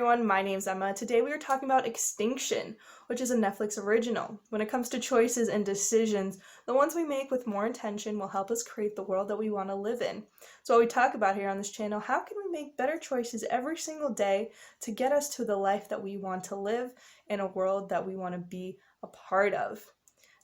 everyone, my name's Emma. Today we are talking about Extinction, which is a Netflix original. When it comes to choices and decisions, the ones we make with more intention will help us create the world that we want to live in. So what we talk about here on this channel, how can we make better choices every single day to get us to the life that we want to live in a world that we want to be a part of.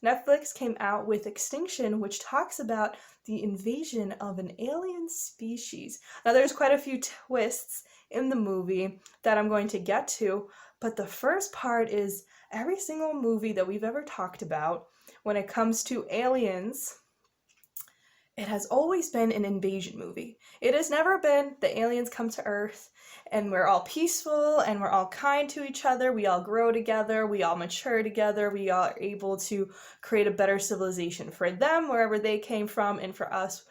Netflix came out with Extinction, which talks about the invasion of an alien species. Now, there's quite a few twists in the movie that I'm going to get to, but the first part is every single movie that we've ever talked about when it comes to aliens, it has always been an invasion movie. It has never been the aliens come to Earth and we're all peaceful and we're all kind to each other, we all grow together, we all mature together, we all are able to create a better civilization for them wherever they came from and for us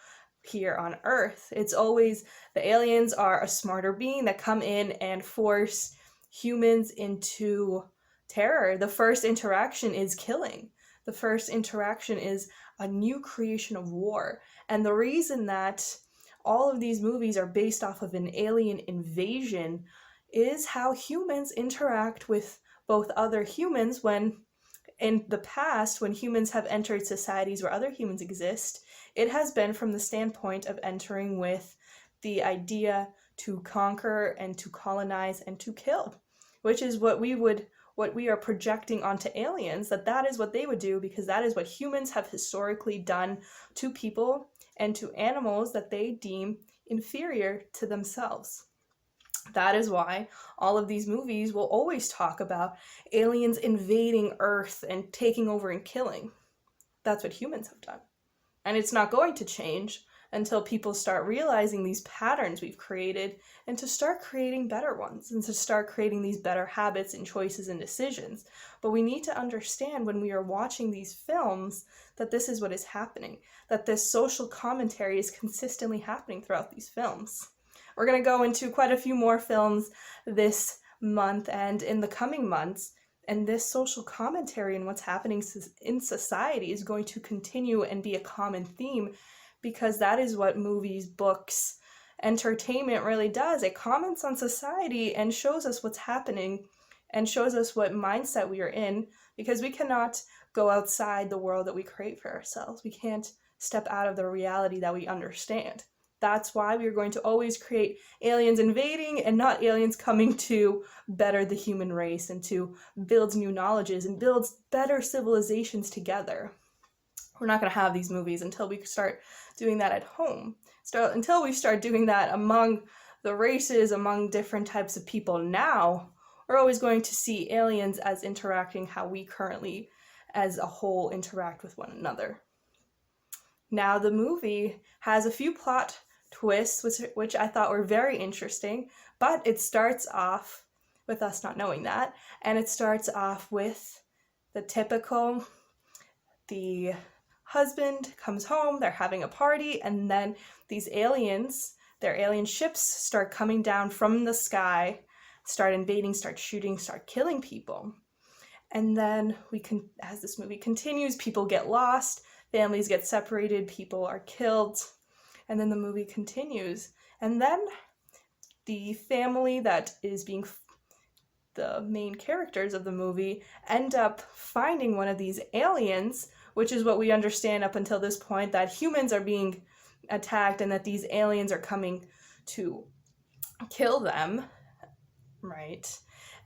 here on Earth. It's always the aliens are a smarter being that come in and force humans into terror. The first interaction is killing. The first interaction is a new creation of war. And the reason that all of these movies are based off of an alien invasion is how humans interact with both other humans when, in the past, when humans have entered societies where other humans exist, it has been from the standpoint of entering with the idea to conquer and to colonize and to kill, which is what we are projecting onto aliens, that is what they would do, because that is what humans have historically done to people and to animals that they deem inferior to themselves. That is why all of these movies will always talk about aliens invading Earth and taking over and killing. That's what humans have done. And it's not going to change until people start realizing these patterns we've created and to start creating better ones and to start creating these better habits and choices and decisions. But we need to understand when we are watching these films that this is what is happening, that this social commentary is consistently happening throughout these films. We're going to go into quite a few more films this month and in the coming months, and this social commentary and what's happening in society is going to continue and be a common theme, because that is what movies, books, entertainment really does. It comments on society and shows us what's happening and shows us what mindset we are in, because we cannot go outside the world that we create for ourselves. We can't step out of the reality that we understand. That's why we are going to always create aliens invading and not aliens coming to better the human race and to build new knowledges and build better civilizations together. We're not going to have these movies until we start doing that at home. Until we start doing that among the races, among different types of people now, we're always going to see aliens as interacting how we currently as a whole interact with one another. Now, the movie has a few plot twists, which I thought were very interesting, but it starts off with us not knowing that, and it starts off with the typical, the husband comes home, they're having a party, and then these aliens, their alien ships start coming down from the sky, start invading, start shooting, start killing people. And then as this movie continues, people get lost, families get separated, people are killed, and then the movie continues. And then the family that is being the main characters of the movie end up finding one of these aliens, which is what we understand up until this point, that humans are being attacked and that these aliens are coming to kill them, right?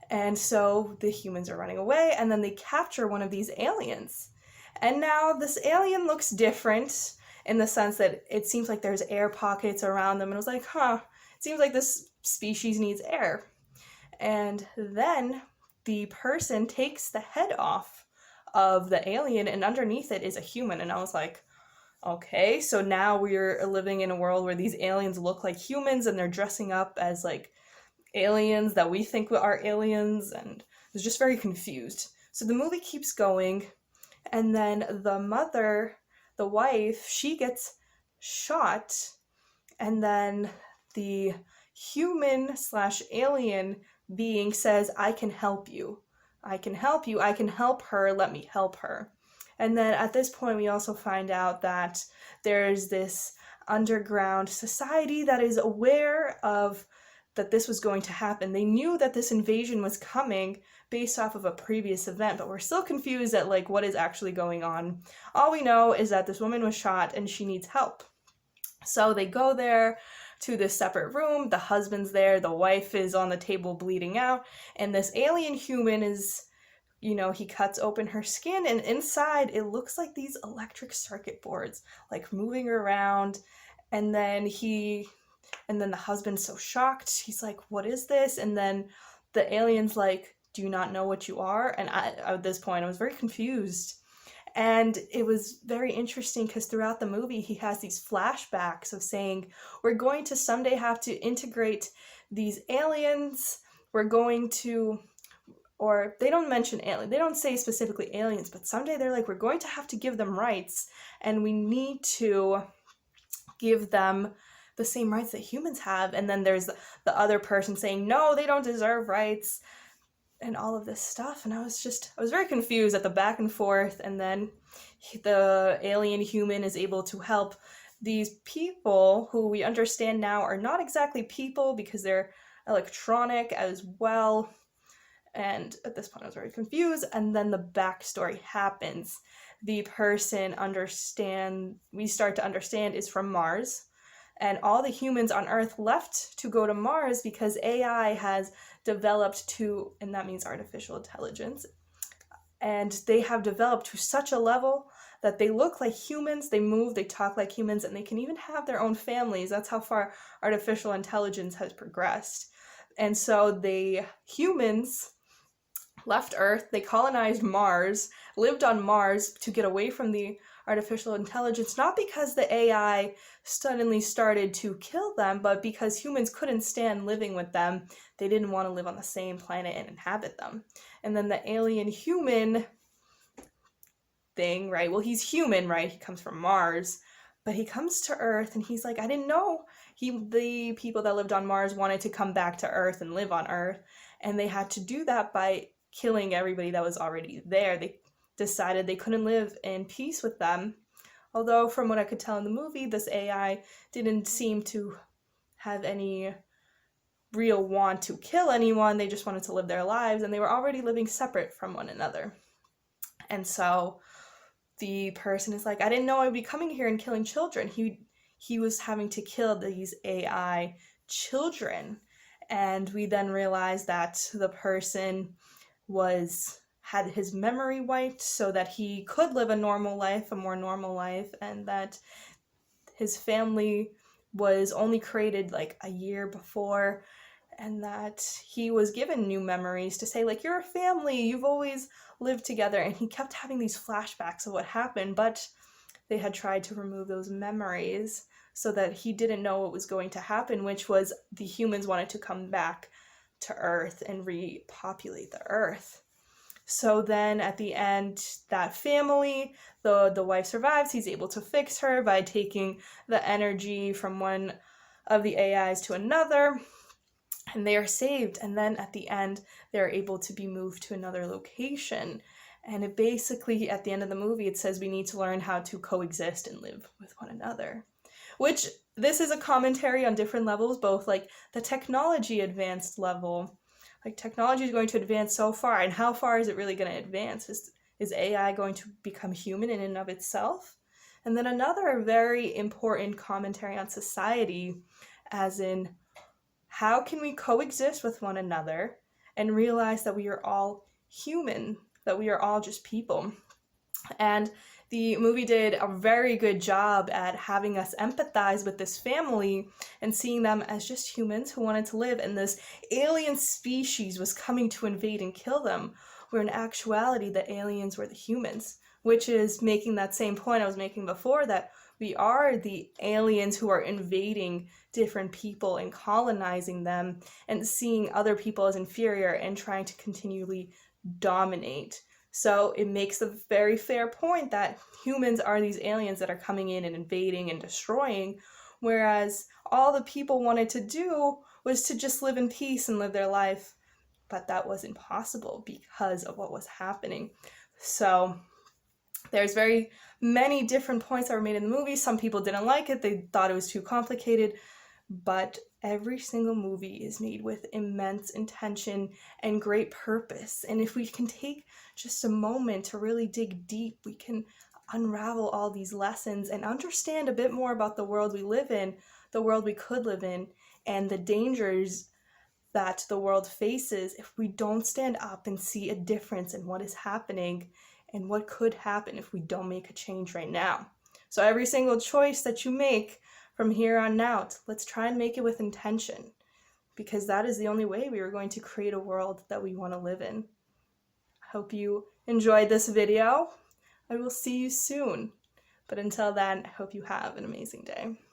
And so the humans are running away, and then they capture one of these aliens. And now this alien looks different in the sense that it seems like there's air pockets around them, and it was like, it seems like this species needs air. And then the person takes the head off of the alien, and underneath it is a human. And I was like, okay, so now we're living in a world where these aliens look like humans and they're dressing up as like aliens that we think are aliens, and I was just very confused. So the movie keeps going, and then the mother, the wife, she gets shot, and then the human/alien being says, I can help you. I can help you. I can help her. Let me help her. And then at this point, we also find out that there's this underground society that is aware of that this was going to happen. They knew that this invasion was coming based off of a previous event, but we're still confused at like what is actually going on. All we know is that this woman was shot and she needs help. So they go there to this separate room. The husband's there, the wife is on the table bleeding out, and this alien human is, he cuts open her skin, and inside it looks like these electric circuit boards like moving around. And then the husband's so shocked, he's like, what is this? And then the alien's like, do you not know what you are? And at this point I was very confused. And it was very interesting because throughout the movie, he has these flashbacks of saying, we're going to someday have to integrate these aliens. We're going to, or they don't mention aliens. They don't say specifically aliens, but someday they're like, we're going to have to give them rights. And we need to give them the same rights that humans have. And then there's the other person saying, no, they don't deserve rights. And all of this stuff, and I was very confused at the back and forth. And then the alien human is able to help these people who we understand now are not exactly people because they're electronic as well. And at this point I was very confused. And then the backstory happens. The person we start to understand is from Mars, and all the humans on Earth left to go to Mars because AI has developed and that means artificial intelligence, and they have developed to such a level that they look like humans, they move, they talk like humans, and they can even have their own families. That's how far artificial intelligence has progressed. And so the humans left Earth, they colonized Mars, lived on Mars to get away from the artificial intelligence, not because the AI suddenly started to kill them, but because humans couldn't stand living with them. They didn't want to live on the same planet and inhabit them. And then the alien human thing, right? Well, he's human, right? He comes from Mars, but he comes to Earth and he's like, I didn't know the people that lived on Mars wanted to come back to Earth and live on Earth, and they had to do that by killing everybody that was already there. They decided they couldn't live in peace with them. Although from what I could tell in the movie, this AI didn't seem to have any real want to kill anyone. They just wanted to live their lives, and they were already living separate from one another. And so the person is like, I didn't know I'd be coming here and killing children. He was having to kill these AI children. And we then realized that the person had his memory wiped so that he could live a more normal life, and that his family was only created like a year before, and that he was given new memories to say, like, you're a family, you've always lived together. And he kept having these flashbacks of what happened, but they had tried to remove those memories so that he didn't know what was going to happen, which was the humans wanted to come back to Earth and repopulate the Earth. So then at the end, that family, the wife survives. He's able to fix her by taking the energy from one of the AIs to another, and they are saved. And then at the end, they're able to be moved to another location. And it basically, at the end of the movie, it says we need to learn how to coexist and live with one another. Which, this is a commentary on different levels, both like the technology advanced level. Like, technology is going to advance so far, and how far is it really going to advance? Is AI going to become human in and of itself? And then another very important commentary on society, as in, how can we coexist with one another and realize that we are all human, that we are all just people? And the movie did a very good job at having us empathize with this family and seeing them as just humans who wanted to live, and this alien species was coming to invade and kill them, where in actuality the aliens were the humans, which is making that same point I was making before, that we are the aliens who are invading different people and colonizing them and seeing other people as inferior and trying to continually dominate. So it makes a very fair point that humans are these aliens that are coming in and invading and destroying, whereas all the people wanted to do was to just live in peace and live their life. But that wasn't possible because of what was happening. So there's very many different points that were made in the movie. Some people didn't like it. They thought it was too complicated. But Every single movie is made with immense intention and great purpose. And if we can take just a moment to really dig deep, we can unravel all these lessons and understand a bit more about the world we live in, the world we could live in, and the dangers that the world faces if we don't stand up and see a difference in what is happening and what could happen if we don't make a change right now. So every single choice that you make from here on out, let's try and make it with intention, because that is the only way we are going to create a world that we want to live in. I hope you enjoyed this video. I will see you soon. But until then, I hope you have an amazing day.